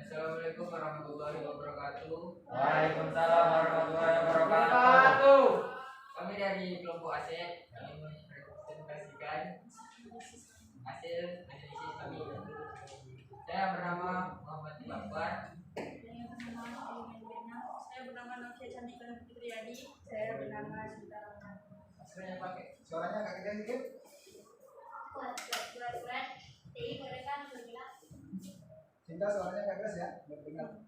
Assalamualaikum warahmatullahi wabarakatuh. Waalaikumsalam warahmatullahi wabarakatuh. Wabarakatuh. Kami dari kelompok aset ingin merepresentasikan hasil analisis kami. Saya bernama Muhammad Bakbar. Saya bernama Novia Cantika Fitriadi. Saya bernama Cinta Rahman. Maksudnya pakai. Suaranya agak gede dikit. Cinta suaranya agak keras ya, biar dengar.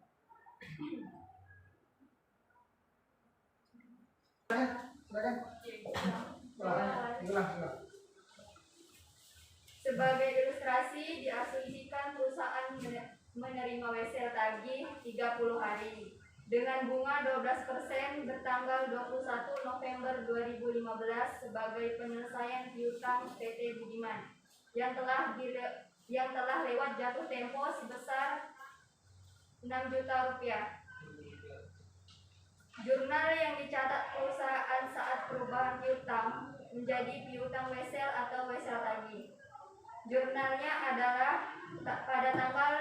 Silakan. Ulang. Sebagai ilustrasi, diasumsikan perusahaan menerima wesel tagih 30 hari dengan bunga 12% bertanggal 21 November 2015 sebagai penyelesaian piutang PT Budiman yang telah lewat jatuh tempo sebesar 6 juta rupiah. Jurnal yang dicatat perusahaan saat perubahan piutang menjadi piutang wesel atau wesel tagih. Jurnalnya adalah pada tanggal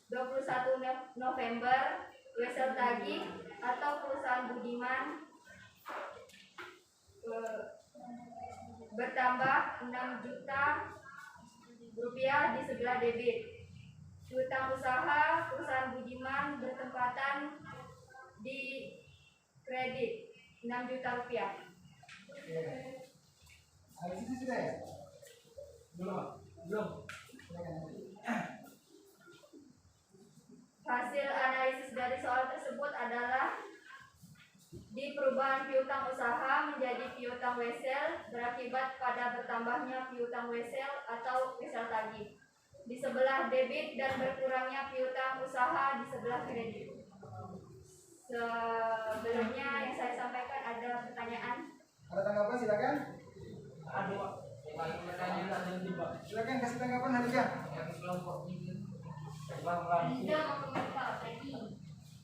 21 November wesel tagih atau perusahaan Budiman bertambah 6 juta rupiah di sebelah debit. Piutang usaha perusahaan Budiman bertempatan di kredit 6 juta rupiah. Oke. Analisisnya sudah ya? Belum. Hasil analisis dari soal tersebut adalah di perubahan piutang usaha menjadi piutang wesel berakibat pada bertambahnya piutang wesel atau wesel tagih di sebelah debit dan berkurangnya piutang usaha di sebelah kredit. Sebelumnya yang saya sampaikan ada pertanyaan. Ada tanggapan silakan. Aduh, yang bertanya tadi Pak. Silakan kasih tanggapan Halika. Yang kelompok ini. Linda mau komentar tadi.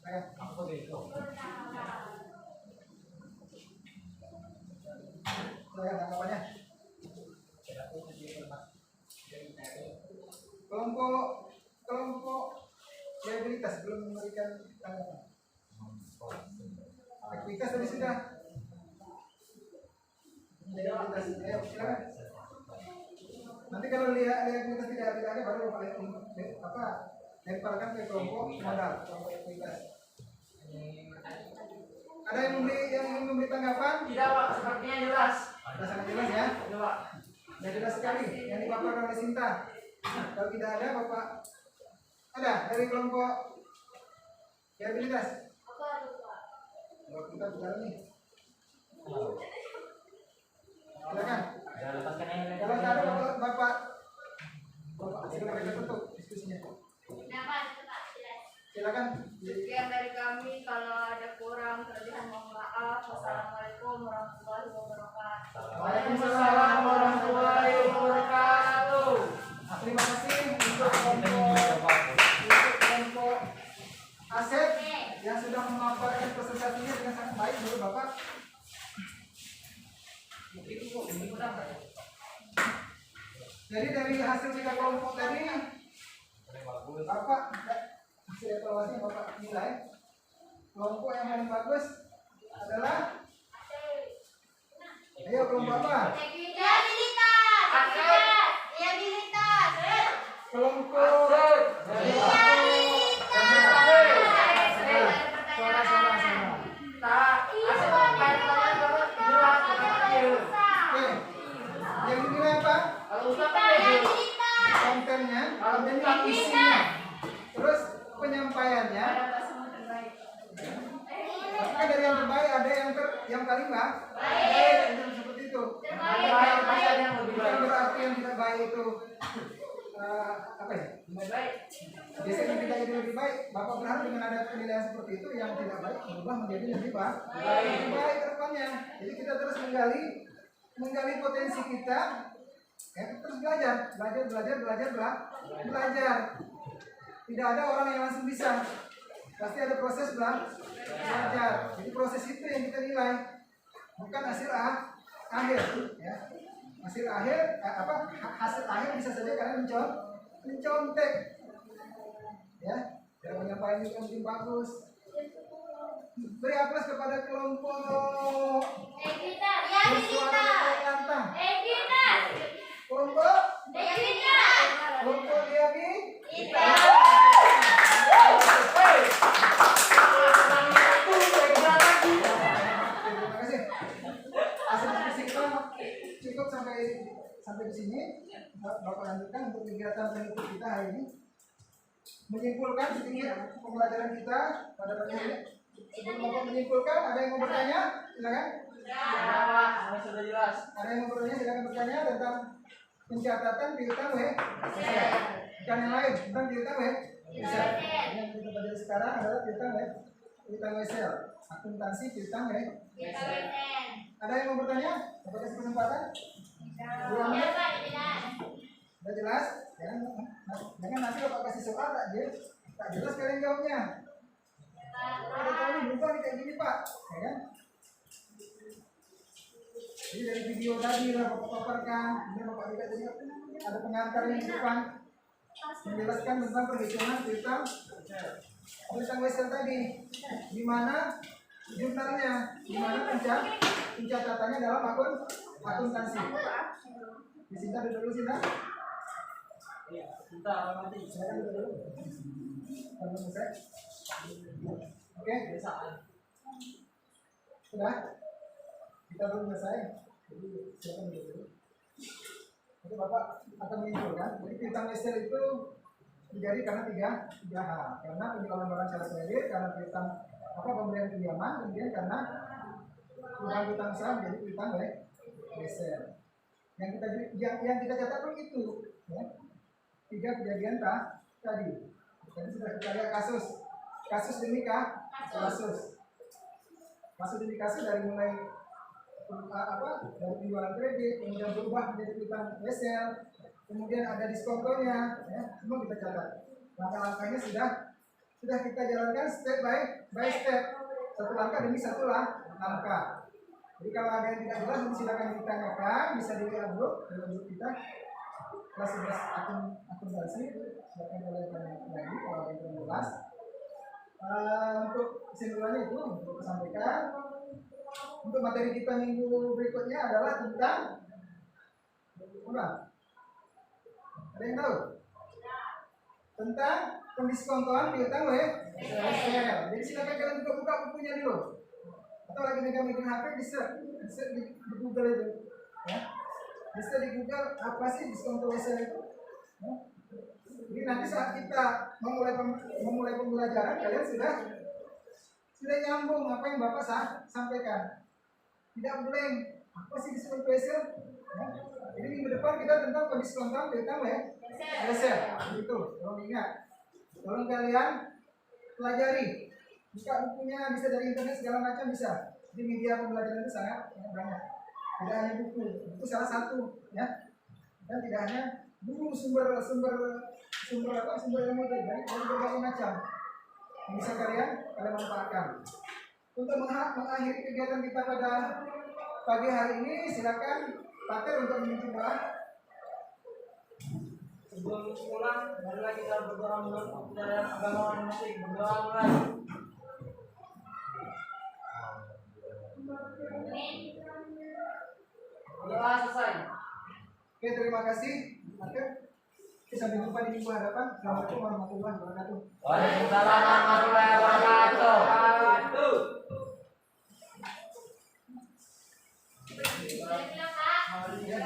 Ayo. Apa itu? Silakan tanggapannya. Kelompok liabilitas belum memberikan tanggapan. Ekuitas tadi sudah. Liabilitas, ayo silakan. Nanti kalau liabilitas tidak ada baru lemparkan ke kelompok modal, kelompok ekuitas. Ada yang ingin memberi tanggapan? Tidak Pak, sepertinya jelas. Sudah sangat jelas ya. Tidak Pak. Sudah jelas sekali yang dipaparkan oleh Sinta. Kalau tidak ada Bapak ada dari kelompok liabilitas. Apa? Kalau kita bicara nih. Silakan. Kalau ada Bapak silakan kita tutup diskusinya. Dapat tetap jelas. Silakan. Sekian dari kami, kalau ada kurang kelebihan mohon maaf. Wassalamualaikum warahmatullahi wabarakatuh. Waalaikumsalam warahmatullahi wabarakatuh. Terima kasih untuk kelompok Asep yang sudah memaparkan presentasinya dengan sangat baik dulu Bapak. Jadi dari hasil 3 kelompok tadi Bapak hasil evaluasi yang Bapak nilai kelompok yang paling bagus adalah ayo kelompok apa? Kelompok Oke. Yang dinilai apa? Kontennya, isinya. Terus penyampaiannya. Maka dari yang terbaik ada yang paling baik. Seperti itu. Bukan berarti yang tidak baik itu apa ya? Biasanya tidak jadi lebih baik. Bapak berharap dengan ada penilaian seperti itu yang tidak baik berubah menjadi lebih baik. Lebih baik ke depannya. Jadi kita terus menggali potensi kita. Ya, terus belajar. Tidak ada orang yang langsung bisa. Pasti ada proses belajar. Jadi proses itu yang kita nilai, bukan hasil akhir. Ya. Hasil akhir bisa saja kalian mencontek. Ya, yang menyampaikan itu mungkin bagus. Beri aplaus kepada kelompok bersuara lantang. Kelompok Diami. Terima kasih. Hasil diskusi kita cukup sampai di sini. Bapak lanjutkan untuk kegiatan penutup kita hari ini. Menyimpulkan sedikit pembelajaran kita pada pagi ini. Sebelum Bapak menyimpulkan, ada yang mau bertanya? Silakan. Sudah jelas. Ada yang mau bertanya? Silakan bertanya tentang pencatatan piutang bukan yang lain, tentang piutang yang kita belajar sekarang adalah piutang wesel, akuntansi piutang Ada yang mau bertanya? Bapak kasih kesempatan. 2 menit. Sudah jelas? Jangan nanti Bapak kasih soal tak jelas kalian jawabnya. Ada tahu nih berubah nih kayak gini Pak, ya kan? Jadi dari video tadi lah Bapak paparkan, ini Bapak juga jadi ada pengantar yang di depan menjelaskan tentang perhitungan piutang wesel tadi, di mana jurnalnya, di mana pencatatannya dalam akuntansi. Di sini dulu Sinta. Iya, Sinta nanti. Silakan dulu. Oke, sudah. Kita belum selesai. Jadi silakan dulu. Jadi Bapak akan menyimpulkan. Jadi piutang wesel itu terjadi karena tiga hal. Karena penjualan barang secara kredit, karena piutang pemberian pinjaman, kemudian karena piutang usaha menjadi piutang wesel. Yang kita catat pun itu, ya. 3 kejadian tadi. Tadi sudah kita lihat kasus demi kasus demi kasus dari mulai dari penjualan kredit, kemudian berubah menjadi piutang wesel, kemudian ada diskontonya, ya, semua kita catat. Langkah-langkahnya sudah kita jalankan step by step, satu langkah demi satu langkah. Jadi kalau ada yang tidak jelas nanti silakan ditanyakan, bisa di dalam grup kita kelas 11 akuntansi, silakan kalian tanya lagi kalau ada yang belum jelas. Untuk kesimpulannya itu untuk sampaikan. Untuk materi kita minggu berikutnya adalah tentang apa? Ada yang tahu? Tentang pendiskontoan piutang wesel. Jadi silakan kalian buka bukunya dulu. Atau lagi megang HP bisa di Google itu. Ya. Bisa di Google apa sih diskonto wesel itu? Ya. Jadi nanti saat kita memulai pembelajaran kalian Sudah nyambung apa yang Bapak sampaikan. Tidak blank. Apa sih disebut wesel? Ya. Jadi minggu depan kita tentang kondisi kontak piutang wesel. Itu, tolong ingat. Tolong kalian pelajari. Buka bukunya, bisa dari internet segala macam bisa. Jadi media pembelajaran itu sangat banyak. Tidak hanya buku, itu salah satu, ya. Dan tidak hanya buku sumber ilmu dari berbagai macam yang bisa kalian manfaatkan. Untuk mengakhiri kegiatan kita pada pagi hari ini, silakan Pater untuk memimpin doa. Sebelum pulang, marilah kita berdoa menurut kepercayaan agama masing-masing. Berdoa mulai. Berdoa selesai. Oke, terima kasih Pater. Sampai jumpa di minggu hadapan. Assalamualaikum warahmatullahi wabarakatuh. Waalaikumsalam warahmatullahi wabarakatuh. Boleh bilang, Kak? Ya,